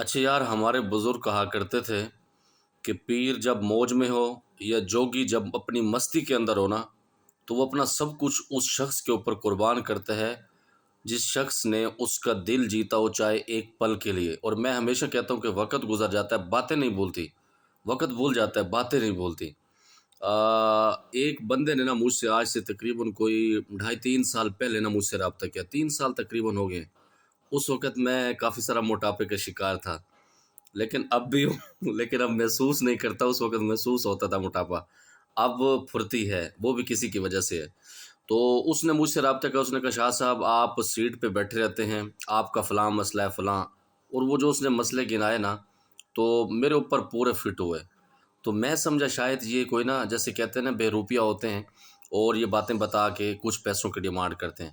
اچھا یار، ہمارے بزرگ کہا کرتے تھے کہ پیر جب موج میں ہو یا جوگی جب اپنی مستی کے اندر ہونا تو وہ اپنا سب کچھ اس شخص کے اوپر قربان کرتا ہے جس شخص نے اس کا دل جیتا ہو، چاہے ایک پل کے لیے۔ اور میں ہمیشہ کہتا ہوں کہ وقت گزر جاتا ہے، باتیں نہیں بولتی، وقت بھول جاتا ہے، باتیں نہیں بولتی۔ ایک بندے نے نا مجھ سے آج سے تقریباً کوئی 2.5-3 سال پہلے نا مجھ سے رابطہ کیا، 3 سال تقریباً ہو گئے۔ اس وقت میں کافی سارا موٹاپے کا شکار تھا، لیکن اب بھی ہوں لیکن اب محسوس نہیں کرتا، اس وقت محسوس ہوتا تھا موٹاپا۔ اب پھرتی ہے، وہ بھی کسی کی وجہ سے ہے۔ تو اس نے مجھ سے رابطہ کیا، اس نے کہا شاہ صاحب آپ سیٹ پہ بیٹھے رہتے ہیں، آپ کا فلاں مسئلہ ہے فلاں، اور وہ جو اس نے مسئلے گنائے نا تو میرے اوپر پورے فٹ ہوئے۔ تو میں سمجھا شاید یہ کوئی نا، جیسے کہتے ہیں نا بے روپیہ ہوتے ہیں اور یہ باتیں بتا کے کچھ پیسوں کی ڈیمانڈ کرتے ہیں۔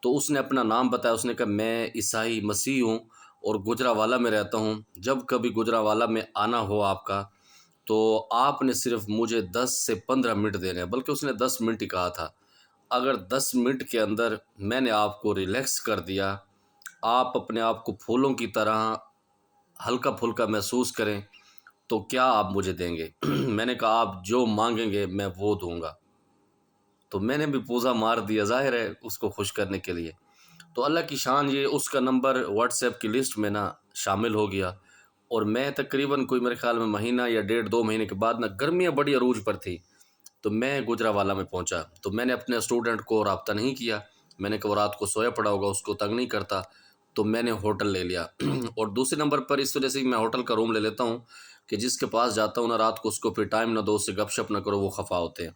تو اس نے اپنا نام بتایا، اس نے کہا میں عیسائی مسیح ہوں اور گجرانوالہ میں رہتا ہوں، جب کبھی گجرانوالہ میں آنا ہو آپ کا تو آپ نے صرف مجھے 10 سے 15 منٹ دینے ہیں، بلکہ اس نے 10 منٹ ہی کہا تھا۔ اگر 10 منٹ کے اندر میں نے آپ کو ریلیکس کر دیا، آپ اپنے آپ کو پھولوں کی طرح ہلکا پھلکا محسوس کریں، تو کیا آپ مجھے دیں گے؟ میں نے کہا آپ جو مانگیں گے میں وہ دوں گا۔ تو میں نے بھی پوزا مار دیا، ظاہر ہے اس کو خوش کرنے کے لیے۔ تو اللہ کی شان، یہ اس کا نمبر واٹس ایپ کی لسٹ میں نا شامل ہو گیا، اور میں تقریباً کوئی میرے خیال میں مہینہ یا 1.5-2 مہینے کے بعد نا، گرمیاں بڑی عروج پر تھی، تو میں گجرانوالہ میں پہنچا۔ تو میں نے اپنے اسٹوڈنٹ کو رابطہ نہیں کیا، میں نے کہا وہ رات کو سویا پڑا ہوگا، اس کو تنگ نہیں کرتا، تو میں نے ہوٹل لے لیا۔ اور دوسرے نمبر پر اس وجہ سے میں ہوٹل کا روم لے لیتا ہوں کہ جس کے پاس جاتا ہوں نا رات کو، اس کو پھر ٹائم نہ دو، اس سے گپ شپ نہ کرو، وہ خفا ہوتے ہیں۔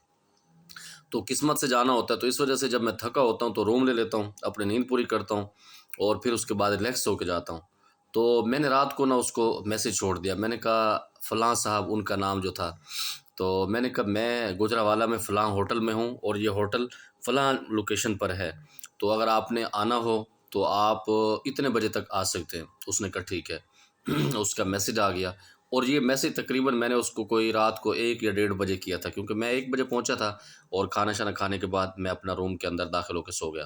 تو قسمت سے جانا ہوتا ہے، تو اس وجہ سے جب میں تھکا ہوتا ہوں تو روم لے لیتا ہوں، اپنی نیند پوری کرتا ہوں اور پھر اس کے بعد ریلیکس ہو کے جاتا ہوں۔ تو میں نے رات کو نا اس کو میسج چھوڑ دیا، میں نے کہا فلاں صاحب، ان کا نام جو تھا، تو میں نے کہا میں گجرانوالہ میں فلاں ہوٹل میں ہوں اور یہ ہوٹل فلاں لوکیشن پر ہے، تو اگر آپ نے آنا ہو تو آپ اتنے بجے تک آ سکتے ہیں۔ اس نے کہا ٹھیک ہے۔ اس کا میسج آ گیا، اور یہ میسج تقریباً میں نے اس کو کوئی رات کو 1 یا 1:30 بجے کیا تھا، کیونکہ میں 1 بجے پہنچا تھا، اور کھانا شانا کھانے کے بعد میں اپنا روم کے اندر داخل ہو کے سو گیا۔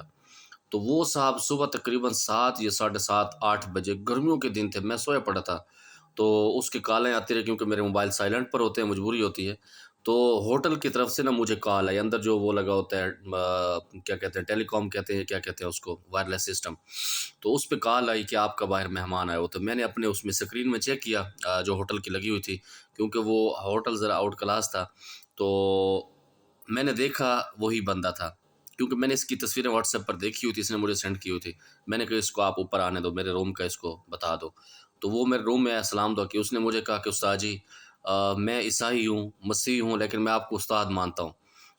تو وہ صاحب صبح تقریباً 7 یا 7:30-8 بجے، گرمیوں کے دن تھے، میں سویا پڑا تھا، تو اس کے کالیں آتی رہی، کیونکہ میرے موبائل سائلنٹ پر ہوتے ہیں، مجبوری ہوتی ہے۔ تو ہوٹل کی طرف سے نا مجھے کال آئی، اندر جو وہ لگا ہوتا ہے کیا کہتے ہیں، ٹیلی کام کہتے ہیں، کیا کہتے ہیں اس کو، وائرلیس سسٹم۔ تو اس پہ کال آئی کہ آپ کا باہر مہمان آئے ہو۔ تو میں نے اپنے اس میں اسکرین میں چیک کیا جو ہوٹل کی لگی ہوئی تھی، کیونکہ وہ ہوٹل ذرا آؤٹ کلاس تھا، تو میں نے دیکھا وہی بندہ تھا، کیونکہ میں نے اس کی تصویریں واٹس ایپ پر دیکھی ہوئی تھی، اس نے مجھے سینڈ کی ہوئی تھی۔ میں نے کہا اس کو آپ اوپر آنے دو، میرے روم کا اس کو بتا دو۔ تو وہ میرے روم میں سلام دعا کی، اس نے مجھے کہا کہ استاد جی میں عیسائی ہوں، مسیح ہوں، لیکن میں آپ کو استاد مانتا ہوں،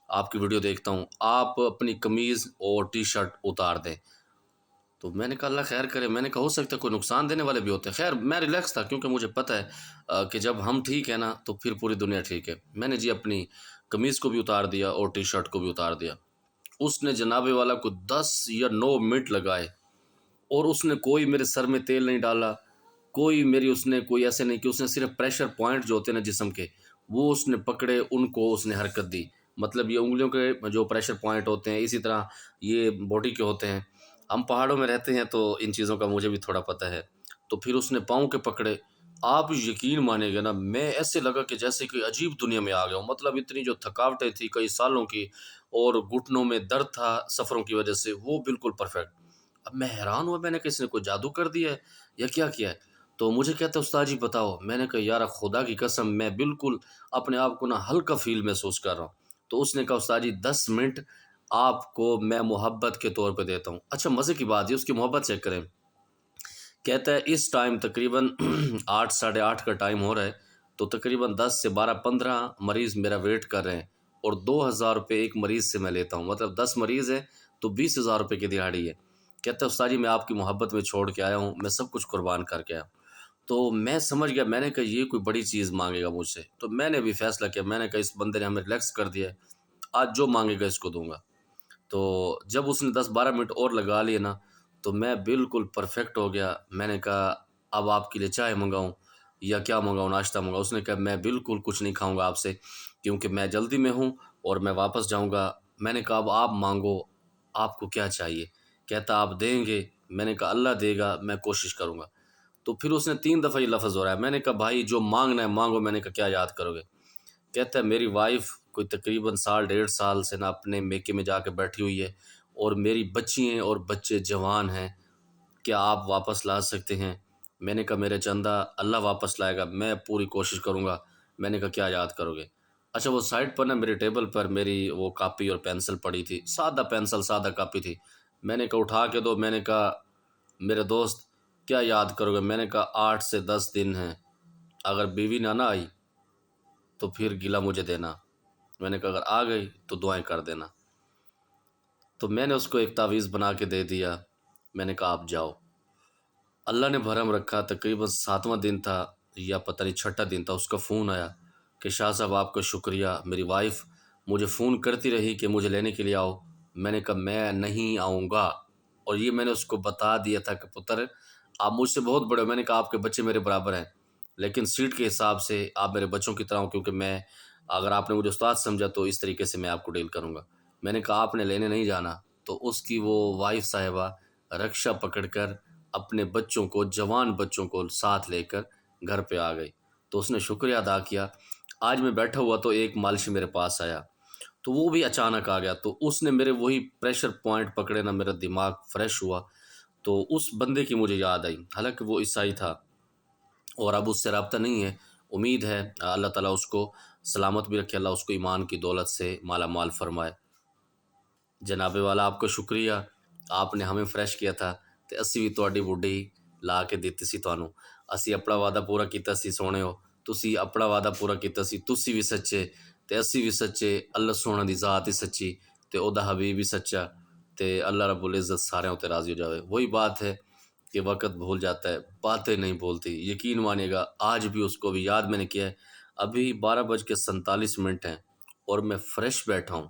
آپ کی ویڈیو دیکھتا ہوں، آپ اپنی قمیض اور ٹی شرٹ اتار دیں۔ تو میں نے کہا اللہ خیر کرے، میں نے کہا ہو سکتا ہے کوئی نقصان دینے والے بھی ہوتے ہیں۔ خیر میں ریلیکس تھا، کیونکہ مجھے پتہ ہے کہ جب ہم ٹھیک ہے نا تو پھر پوری دنیا ٹھیک ہے۔ میں نے جی اپنی قمیض کو بھی اتار دیا اور ٹی شرٹ کو بھی اتار دیا۔ اس نے جناب والا کو 10 یا 9 منٹ لگائے، اور اس نے کوئی میرے سر میں تیل نہیں ڈالا، کوئی میری اس نے کوئی ایسے نہیں کہ اس نے صرف پریشر پوائنٹ جو ہوتے ہیں نا جسم کے، وہ اس نے پکڑے، ان کو اس نے حرکت دی۔ مطلب یہ انگلیوں کے جو پریشر پوائنٹ ہوتے ہیں، اسی طرح یہ باڈی کے ہوتے ہیں۔ ہم پہاڑوں میں رہتے ہیں تو ان چیزوں کا مجھے بھی تھوڑا پتہ ہے۔ تو پھر اس نے پاؤں کے پکڑے، آپ یقین مانیں گے نا، میں ایسے لگا کہ جیسے کہ عجیب دنیا میں آ گیا ہوں۔ مطلب اتنی جو تھکاوٹیں تھی کئی سالوں کی، اور گھٹنوں میں درد تھا سفروں کی وجہ سے، وہ بالکل پرفیکٹ۔ اب میں حیران ہوا، میں نے کہا اس نے کوئی جادو کر دیا ہے یا کیا کیا ہے؟ تو مجھے کہتا ہے استاد جی بتاؤ۔ میں نے کہا یار خدا کی قسم میں بالکل اپنے آپ کو نا ہلکا فیل محسوس کر رہا ہوں۔ تو اس نے کہا استاد جی 10 منٹ آپ کو میں محبت کے طور پہ دیتا ہوں۔ اچھا مزے کی بات ہے، اس کی محبت چیک کریں۔ کہتا ہے اس ٹائم تقریباً 8 ساڑھے 8 کا ٹائم ہو رہا ہے، تو تقریباً 10 سے 12 15 مریض میرا ویٹ کر رہے ہیں، اور 2,000 روپے ایک مریض سے میں لیتا ہوں، مطلب 10 مریض ہیں تو 20,000 روپے کی دہاڑی ہے۔ کہتا ہے استاد جی میں آپ کی محبت میں چھوڑ کے آیا ہوں، میں سب کچھ قربان کر کے آیا ہوں۔ تو میں سمجھ گیا، میں نے کہا یہ کوئی بڑی چیز مانگے گا مجھ سے، تو میں نے بھی فیصلہ کیا، میں نے کہا اس بندے نے ہمیں ریلیکس کر دیا ہے، آج جو مانگے گا اس کو دوں گا۔ تو جب اس نے 10 12 منٹ اور لگا لیے نا، تو میں بالکل پرفیکٹ ہو گیا۔ میں نے کہا اب آپ کے لیے چائے منگاؤں یا کیا منگاؤں، ناشتہ منگاؤں؟ اس نے کہا میں بالکل کچھ نہیں کھاؤں گا آپ سے، کیونکہ میں جلدی میں ہوں اور میں واپس جاؤں گا۔ میں نے کہا اب آپ مانگو، آپ کو کیا چاہیے؟ کہتا آپ دیں گے؟ میں نے کہا اللہ دے گا، میں کوشش کروں گا۔ تو پھر اس نے 3 دفعہ یہ لفظ ہو رہا ہے. میں نے کہا بھائی جو مانگنا ہے مانگو. میں نے کہا کیا یاد کرو گے؟ کہتا ہے میری وائف کوئی تقریباً سال 1.5 سال سے نا اپنے میکے میں جا کے بیٹھی ہوئی ہے، اور میری بچی ہیں اور بچے جوان ہیں، کیا آپ واپس لا سکتے ہیں؟ میں نے کہا میرے چندہ اللہ واپس لائے گا، میں پوری کوشش کروں گا. میں نے کہا کیا یاد کرو گے؟ اچھا وہ سائڈ پر نا میرے ٹیبل پر میری وہ کاپی اور پینسل پڑی تھی، سادہ پینسل سادہ کاپی تھی. میں نے کہا اٹھا کے دو. میں نے کہا میرے دوست کیا یاد کرو گے؟ میں نے کہا 8 سے 10 دن ہیں، اگر بیوی نہ آئی تو پھر گلا مجھے دینا. میں نے کہا اگر آ گئی تو دعائیں کر دینا. تو میں نے اس کو ایک تعویذ بنا کے دے دیا. میں نے کہا آپ جاؤ. اللہ نے بھرم رکھا، تقریباً 7واں دن تھا یا پتہ نہیں 6ٹھا دن تھا، اس کا فون آیا کہ شاہ صاحب آپ کا شکریہ، میری وائف مجھے فون کرتی رہی کہ مجھے لینے کے لیے آؤ. میں نے کہا میں نہیں آؤں گا. اور یہ میں نے اس کو بتا دیا تھا کہ پتر آپ مجھ سے بہت بڑے ہو. میں نے کہا آپ کے بچے میرے برابر ہیں، لیکن سیٹ کے حساب سے آپ میرے بچوں کی طرح ہو، کیونکہ میں اگر آپ نے مجھے استاد سمجھا تو اس طریقے سے میں آپ کو ڈیل کروں گا. میں نے کہا آپ نے لینے نہیں جانا. تو اس کی وہ وائف صاحبہ رکشہ پکڑ کر اپنے بچوں کو، جوان بچوں کو ساتھ لے کر گھر پہ آ گئی. تو اس نے شکریہ ادا کیا. آج میں بیٹھا ہوا تو ایک مالشی میرے پاس آیا، تو وہ بھی اچانک آ گیا. تو اس نے میرے وہی پریشر پوائنٹ پکڑے نا، میرا دماغ فریش ہوا. تو اس بندے کی مجھے یاد آئی، حالانکہ وہ عیسائی تھا اور اب اس سے رابطہ نہیں ہے. امید ہے اللہ تعالیٰ اس کو سلامت بھی رکھے، اللہ اس کو ایمان کی دولت سے مالا مال فرمائے. جناب والا آپ کا شکریہ، آپ نے ہمیں فریش کیا تھا. ਤੇ ਅਸੀਂ ਵੀ ਤੁਹਾਡੀ ਬੁੱਢੀ ਲਾ ਕੇ ਦਿੱਤੀ ਸੀ ਤੁਹਾਨੂੰ. ਅਸੀਂ ਆਪਣਾ ਵਾਅਦਾ ਪੂਰਾ ਕੀਤਾ ਸੀ ਸੋਹਣਿਓ, ਤੁਸੀਂ ਆਪਣਾ ਵਾਅਦਾ ਪੂਰਾ ਕੀਤਾ ਸੀ. ਤੁਸੀਂ ਵੀ ਸੱਚੇ ਤੇ ਅਸੀਂ ਵੀ ਸੱਚੇ. ਅੱਲਾ ਸੋਹਣਾ ਦੀ ਜ਼ਾਤ ਹੀ ਸੱਚੀ ਤੇ ਉਹਦਾ ਹਬੀਬ ਵੀ ਸੱਚਾ, ਤੇ اللہ رب العزت سارے تے راضی ہو جاوے. وہی بات ہے کہ وقت بھول جاتا ہے، باتیں نہیں بھولتی. یقین مانے گا آج بھی اس کو بھی یاد میں نے کیا ہے. ابھی 12:47 ہیں اور میں فریش بیٹھا ہوں،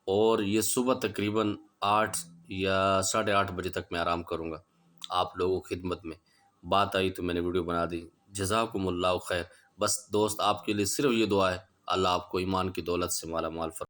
اور یہ صبح تقریباً 8 یا 8:30 بجے تک میں آرام کروں گا آپ لوگوں کی خدمت میں. بات آئی تو میں نے ویڈیو بنا دی. جزاکم اللہ خیر. بس دوست آپ کے لیے صرف یہ دعا ہے، اللہ آپ کو ایمان کی دولت سے مالا مال فرمائے.